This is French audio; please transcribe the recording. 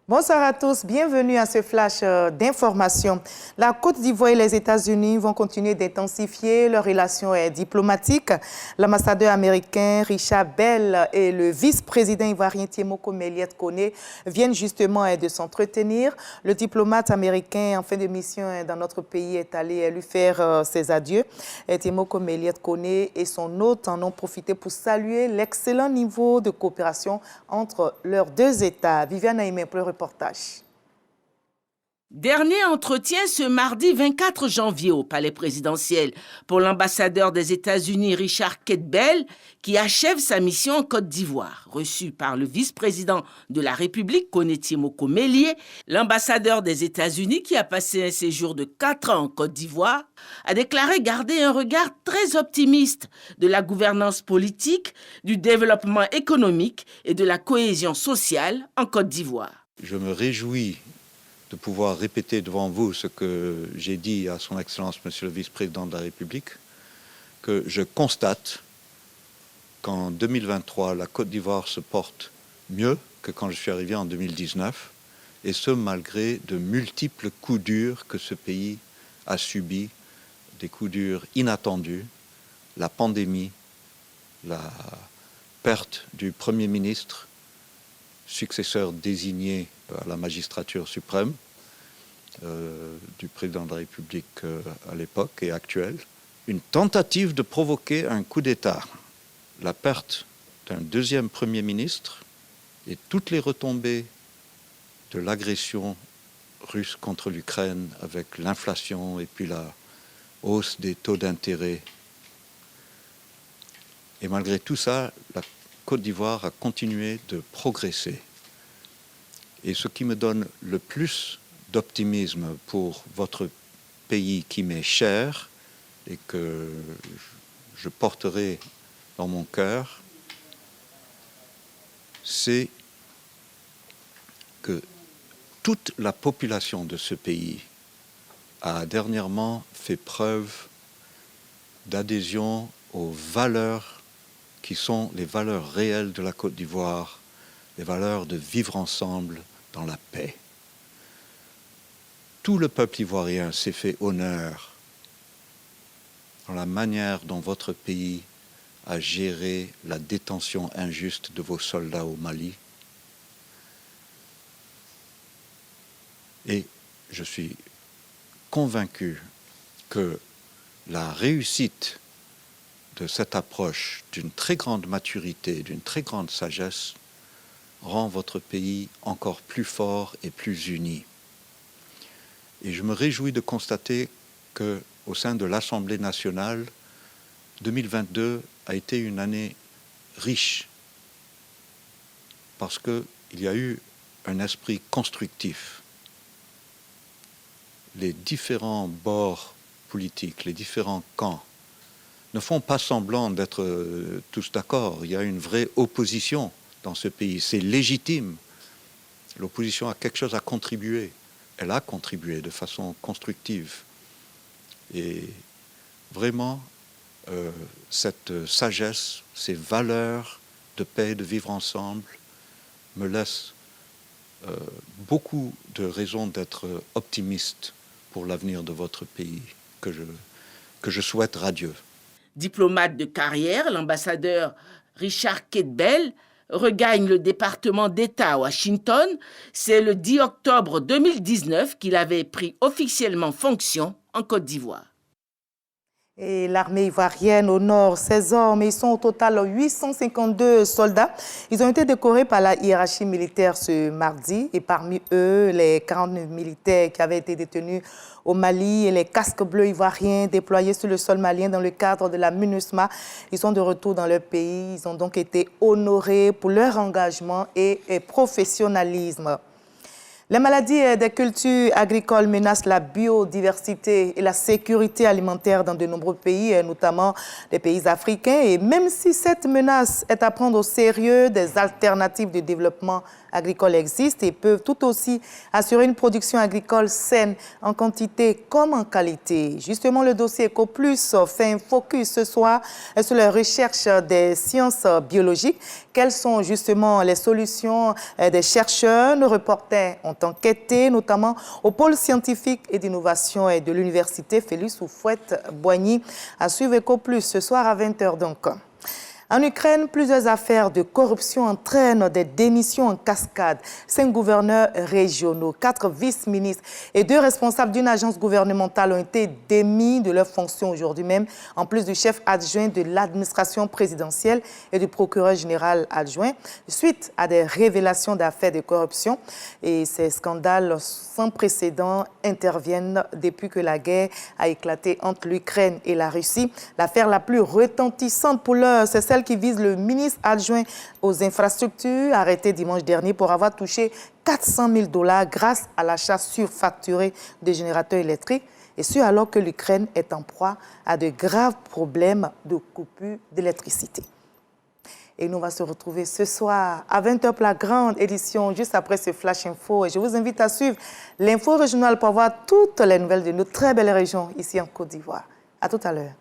Bonsoir à tous, bienvenue à ce flash d'information. La Côte d'Ivoire et les États-Unis vont continuer d'intensifier leurs relations diplomatiques. L'ambassadeur américain Richard Bell et le vice-président ivoirien Temoko Méliès Koné viennent justement de s'entretenir. Le diplomate américain en fin de mission dans notre pays est allé lui faire ses adieux. Temoko Méliès Koné et son hôte en ont profité pour saluer l'excellent niveau de coopération entre leurs deux États. Viviane Aimé pour le reportage. Dernier entretien ce mardi 24 janvier au palais présidentiel pour l'ambassadeur des États-Unis Richard Bell qui achève sa mission en Côte d'Ivoire. Reçu par le vice-président de la République, Koné Temoko Méliès, l'ambassadeur des États-Unis qui a passé un séjour de 4 ans en Côte d'Ivoire, a déclaré garder un regard très optimiste de la gouvernance politique, du développement économique et de la cohésion sociale en Côte d'Ivoire. Je me réjouis de pouvoir répéter devant vous ce que j'ai dit à son Excellence, Monsieur le Vice-président de la République, que je constate qu'en 2023, la Côte d'Ivoire se porte mieux que quand je suis arrivé en 2019, et ce malgré de multiples coups durs que ce pays a subis, des coups durs inattendus, la pandémie, la perte du Premier ministre, successeur désigné à la magistrature suprême, du président de la République à l'époque et actuelle, une tentative de provoquer un coup d'État, la perte d'un deuxième Premier ministre et toutes les retombées de l'agression russe contre l'Ukraine avec l'inflation et puis la hausse des taux d'intérêt. Et malgré tout ça, la Côte d'Ivoire a continué de progresser. Et ce qui me donne le plus d'optimisme pour votre pays qui m'est cher et que je porterai dans mon cœur, c'est que toute la population de ce pays a dernièrement fait preuve d'adhésion aux valeurs qui sont les valeurs réelles de la Côte d'Ivoire, les valeurs de vivre ensemble dans la paix. Tout le peuple ivoirien s'est fait honneur dans la manière dont votre pays a géré la détention injuste de vos soldats au Mali. Et je suis convaincu que la réussite de cette approche d'une très grande maturité, d'une très grande sagesse, rend votre pays encore plus fort et plus uni. Et je me réjouis de constater qu'au sein de l'Assemblée nationale, 2022 a été une année riche parce qu'il y a eu un esprit constructif. Les différents bords politiques, les différents camps ne font pas semblant d'être tous d'accord. Il y a une vraie opposition dans ce pays. C'est légitime. L'opposition a quelque chose à contribuer. Elle a contribué de façon constructive. Et vraiment, cette sagesse, ces valeurs de paix et de vivre ensemble me laissent beaucoup de raisons d'être optimiste pour l'avenir de votre pays, que je souhaite radieux. Diplomate de carrière, l'ambassadeur Richard Bell regagne le département d'État à Washington. C'est le 10 octobre 2019 qu'il avait pris officiellement fonction en Côte d'Ivoire. Et l'armée ivoirienne honore 16 hommes. Ils sont au total 852 soldats. Ils ont été décorés par la hiérarchie militaire ce mardi. Et parmi eux, les 49 militaires qui avaient été détenus au Mali et les casques bleus ivoiriens déployés sur le sol malien dans le cadre de la MINUSMA. Ils sont de retour dans leur pays. Ils ont donc été honorés pour leur engagement et professionnalisme. Les maladies des cultures agricoles menacent la biodiversité et la sécurité alimentaire dans de nombreux pays, notamment les pays africains. Et même si cette menace est à prendre au sérieux, des alternatives de développement agricole existent et peuvent tout aussi assurer une production agricole saine en quantité comme en qualité. Justement, le dossier EcoPlus fait un focus ce soir sur la recherche des sciences biologiques. Quelles sont justement les solutions des chercheurs? Nos reporters ont enquêté, notamment au pôle scientifique et d'innovation de l'université Félix Houphouët-Boigny. À suivre EcoPlus ce soir à 20h donc. En Ukraine, plusieurs affaires de corruption entraînent des démissions en cascade. 5 gouverneurs régionaux, 4 vice-ministres et 2 responsables d'une agence gouvernementale ont été démis de leurs fonctions aujourd'hui même, en plus du chef adjoint de l'administration présidentielle et du procureur général adjoint, suite à des révélations d'affaires de corruption. Et ces scandales sans précédent interviennent depuis que la guerre a éclaté entre l'Ukraine et la Russie. L'affaire la plus retentissante pour l'heure, c'est celle qui vise le ministre adjoint aux infrastructures, arrêté dimanche dernier pour avoir touché 400 000 $ grâce à l'achat surfacturé de générateurs électriques, et ce alors que l'Ukraine est en proie à de graves problèmes de coupure d'électricité. Et nous, on va se retrouver ce soir à 20h pour la grande édition, juste après ce Flash Info. Et je vous invite à suivre l'info régionale pour voir toutes les nouvelles de notre très belle région ici en Côte d'Ivoire. À tout à l'heure.